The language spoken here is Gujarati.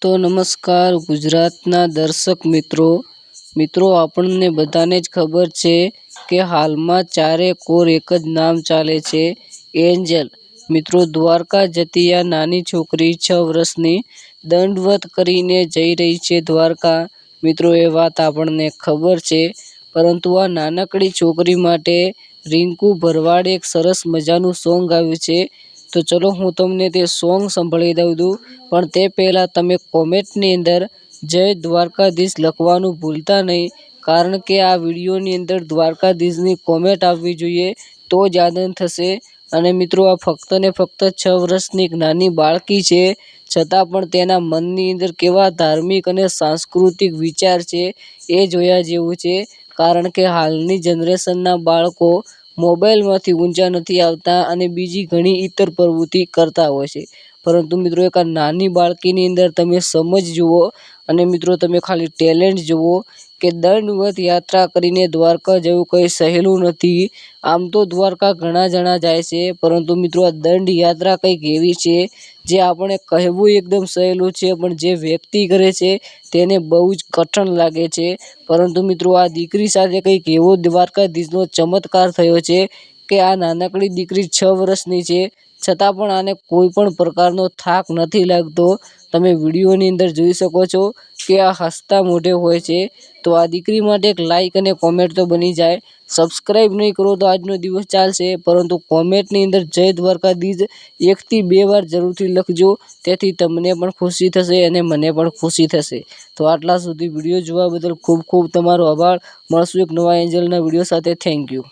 તો નમસ્કાર ગુજરાતના દર્શક મિત્રો આપણને બધાને જ ખબર છે કે હાલમાં ચારે કોર એક જ નામ ચાલે છે એન્જલ. મિત્રો દ્વારકા જતી આ નાની છોકરી 6 વર્ષની દંડવત કરીને જઈ રહી છે દ્વારકા. મિત્રો એ વાત આપણને ખબર છે, પરંતુ આ નાનકડી છોકરી માટે રિંકુ ભરવાડે એક સરસ મજાનું સોંગ આવ્યું છે. તો ચલો હું તમને તે સોંગ સંભળાવી દઉં, પણ તે પહેલાં તમે કોમેન્ટની અંદર જય દ્વારકાધીશ લખવાનું ભૂલતા નહીં, કારણ કે આ વિડીયોની અંદર દ્વારકાધીશની કોમેન્ટ આવવી જોઈએ, તો જ આનંદ થશે. અને મિત્રો આ ફક્ત ને ફક્ત 6 વર્ષની એક નાની બાળકી છે, છતાં પણ તેના મનની અંદર કેવા ધાર્મિક અને સાંસ્કૃતિક વિચાર છે એ જોયા જેવું છે. કારણ કે હાલની જનરેશનના બાળકો મોબાઈલમાંથી ઊંચા નથી આવતા અને બીજી ઘણી ઇતર પ્રવૃત્તિ કરતા હોય છે, પરંતુ મિત્રો એક આ નાની બાળકીની અંદર તમે સમજ જુઓ અને મિત્રો તમે ખાલી ટેલેન્ટ જુઓ કે દંડવત યાત્રા કરીને દ્વારકા જવું કંઈ સહેલું નથી. આમ તો દ્વારકા ઘણા જણા જાય છે, પરંતુ મિત્રો આ દંડ યાત્રા કંઈક એવી છે જે આપણે કહેવું એકદમ સહેલું છે, પણ જે વ્યક્તિ કરે છે તેને બહુ જ કઠણ લાગે છે. પરંતુ મિત્રો આ દીકરી સાથે કંઈક એવો દ્વારકાધીશનો ચમત્કાર થયો છે કે આ નાનકડી દીકરી 6 વર્ષની છે, છતાં પણ આને કોઈ પણ પ્રકારનો થાક નથી લાગતો. તમે વિડીયોની અંદર જોઈ શકો છો કે આ હસતા મોઢે હોય છે. તો આ દીકરી માટે એક લાઈક અને કોમેન્ટ તો બની જાય. સબસ્ક્રાઈબ નહીં કરો તો આજનો દિવસ ચાલશે, પરંતુ કોમેન્ટની અંદર જય દ્વારકાધીશ 1 થી 2 વાર જરૂરથી લખજો, તેથી તમને પણ ખુશી થશે અને મને પણ ખુશી થશે. તો આટલા સુધી વિડીયો જોવા બદલ ખૂબ ખૂબ તમારો આભાર. મળશું એક નવા એન્જલના વિડીયો સાથે. Thank you.